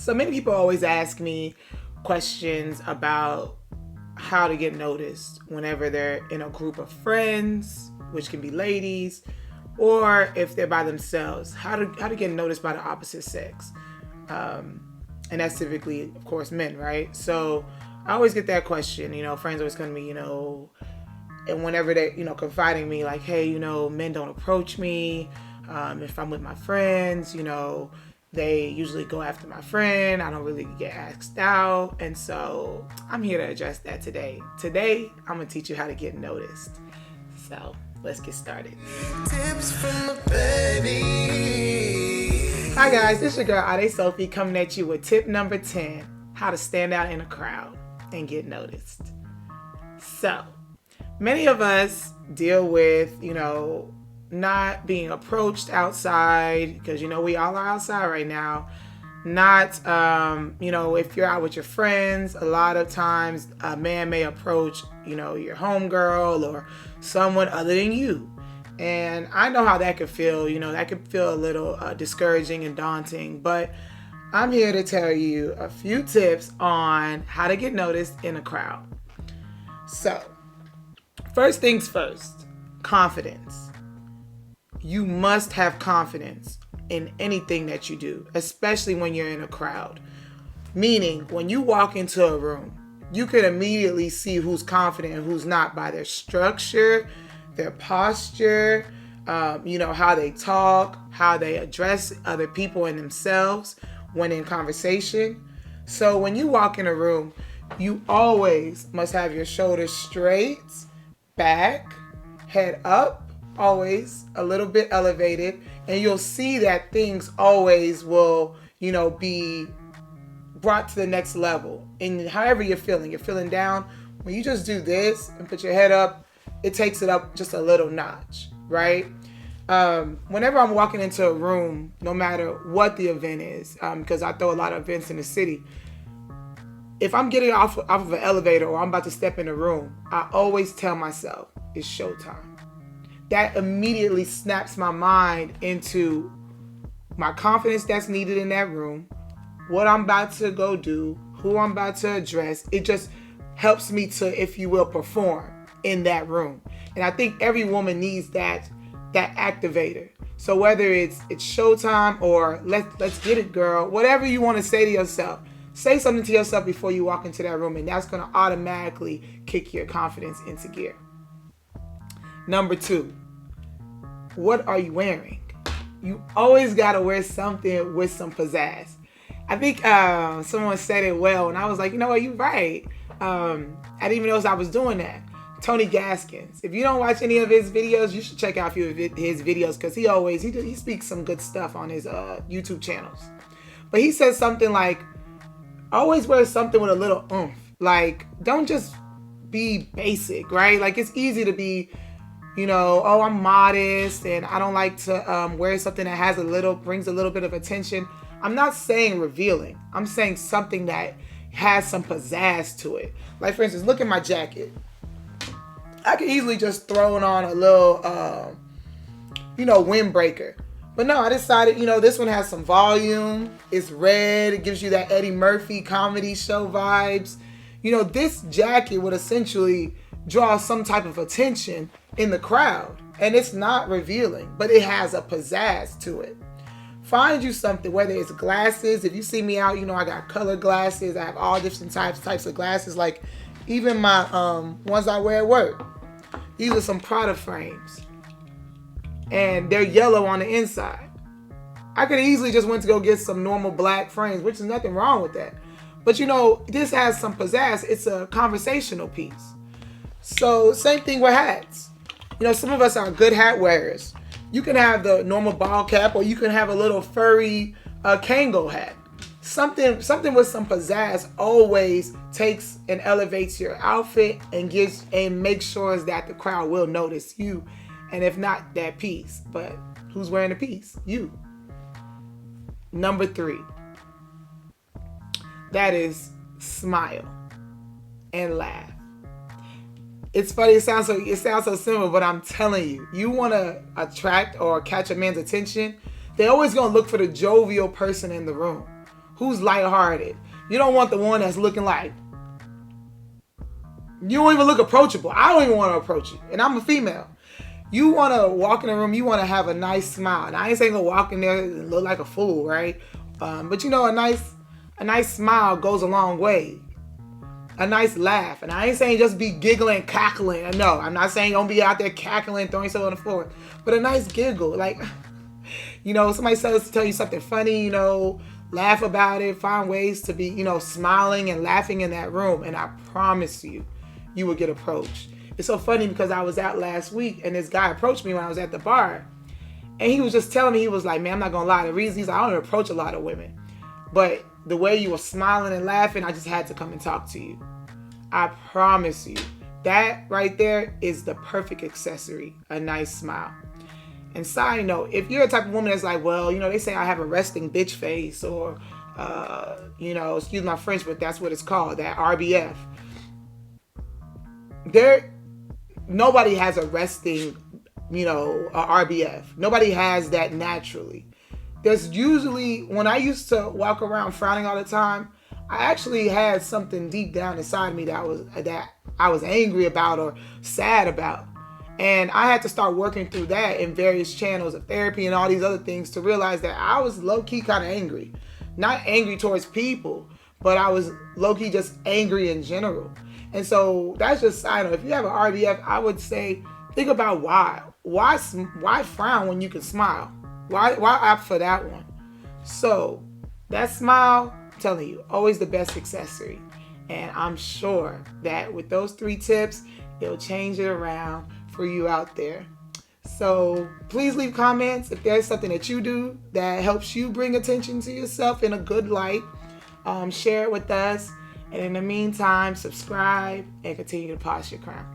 So many people always ask me questions about how to get noticed whenever they're in a group of friends, which can be ladies, or if they're by themselves, how to get noticed by the opposite sex. And that's typically, of course, men, right? So I always get that question, friends always come to me, and whenever they, confiding me like, hey, men don't approach me. If I'm with my friends, they usually go after my friend. I don't really get asked out. And so I'm here to address that today. Today, I'm going to teach you how to get noticed. So let's get started. Tips from the baby. Hi guys, this is your girl B.A.D.I.E Sophie coming at you with tip number 10, how to stand out in a crowd and get noticed. So many of us deal with, not being approached outside because, we all are outside right now. Not, if you're out with your friends, a lot of times a man may approach, your homegirl or someone other than you. And I know how that could feel, that could feel a little discouraging and daunting, but I'm here to tell you a few tips on how to get noticed in a crowd. So, first things first, confidence. You must have confidence in anything that you do, especially when you're in a crowd. Meaning, when you walk into a room, you can immediately see who's confident and who's not by their structure, their posture, how they talk, how they address other people and themselves when in conversation. So when you walk in a room, you always must have your shoulders straight, back, head up, always a little bit elevated, and you'll see that things always will, be brought to the next level. And however you're feeling down, when you just do this and put your head up, it takes it up just a little notch, right? Whenever I'm walking into a room, no matter what the event is, because I throw a lot of events in the city, if I'm getting off of an elevator or I'm about to step in a room, I always tell myself, it's showtime. That immediately snaps my mind into my confidence that's needed in that room, what I'm about to go do, who I'm about to address. It just helps me to, if you will, perform in that room. And I think every woman needs that activator. So whether it's showtime or let's get it, girl, whatever you want to say to yourself, say something to yourself before you walk into that room, and that's going to automatically kick your confidence into gear. Number 2, what are you wearing? You always got to wear something with some pizzazz. I think someone said it well, and I was like, you know what, you're right. I didn't even know I was doing that. Tony Gaskins. If you don't watch any of his videos, you should check out a few of his videos because he speaks some good stuff on his YouTube channels. But he says something like, always wear something with a little oomph. Like, don't just be basic, right? Like, it's easy to be, I'm modest and I don't like to wear something that brings a little bit of attention. I'm not saying revealing. I'm saying something that has some pizzazz to it. Like, for instance, look at my jacket. I could easily just throw on a little, windbreaker. But no, I decided, this one has some volume. It's red. It gives you that Eddie Murphy comedy show vibes. This jacket would essentially draw some type of attention in the crowd. And it's not revealing, but it has a pizzazz to it. Find you something, whether it's glasses. If you see me out, I got colored glasses. I have all different types of glasses. Like even my ones I wear at work. These are some Prada frames. And they're yellow on the inside. I could easily just went to go get some normal black frames, which is nothing wrong with that. But this has some pizzazz. It's a conversational piece. So same thing with hats. Some of us are good hat wearers. You can have the normal ball cap, or you can have a little furry Kango hat. Something with some pizzazz always takes and elevates your outfit and makes sure that the crowd will notice you. And if not, that piece. But who's wearing the piece? You. Number 3. That is smile and laugh. It's funny, it sounds so simple, but I'm telling you, you want to attract or catch a man's attention, they're always going to look for the jovial person in the room. who's lighthearted. You don't want the one that's looking like, you don't even look approachable. I don't even want to approach you. And I'm a female. You want to walk in the room, you want to have a nice smile. And I ain't saying go walk in there and look like a fool, right? But you know, a nice smile goes a long way. A nice laugh. And I ain't saying just be giggling, cackling. No, I'm not saying don't be out there cackling, throwing stuff on the floor. But a nice giggle. Like, you know, somebody says to tell you something funny, you know, laugh about it. Find ways to be, you know, smiling and laughing in that room. And I promise you, you will get approached. It's so funny because I was out last week and this guy approached me when I was at the bar. And he was just telling me, he was like, man, I'm not going to lie. The reason he's like, I don't approach a lot of women. But the way you were smiling and laughing, I just had to come and talk to you. I promise you, that right there is the perfect accessory, a nice smile. And side note, if you're a type of woman that's like, well, you know, they say I have a resting bitch face or, you know, excuse my French, but that's what it's called, that RBF. Nobody has a resting, you know, RBF. Nobody has that naturally. There's usually, when I used to walk around frowning all the time, I actually had something deep down inside of me that I was angry about or sad about. And I had to start working through that in various channels of therapy and all these other things to realize that I was low-key kind of angry. Not angry towards people, but I was low-key just angry in general. And so that's just side note. If you have an RBF, I would say, think about why. Why frown when you can smile? Why opt for that one? So that smile, I'm telling you, always the best accessory. And I'm sure that with those 3 tips, it'll change it around for you out there. So please leave comments if there's something that you do that helps you bring attention to yourself in a good light. Share it with us. And in the meantime, subscribe and continue to polish your crown.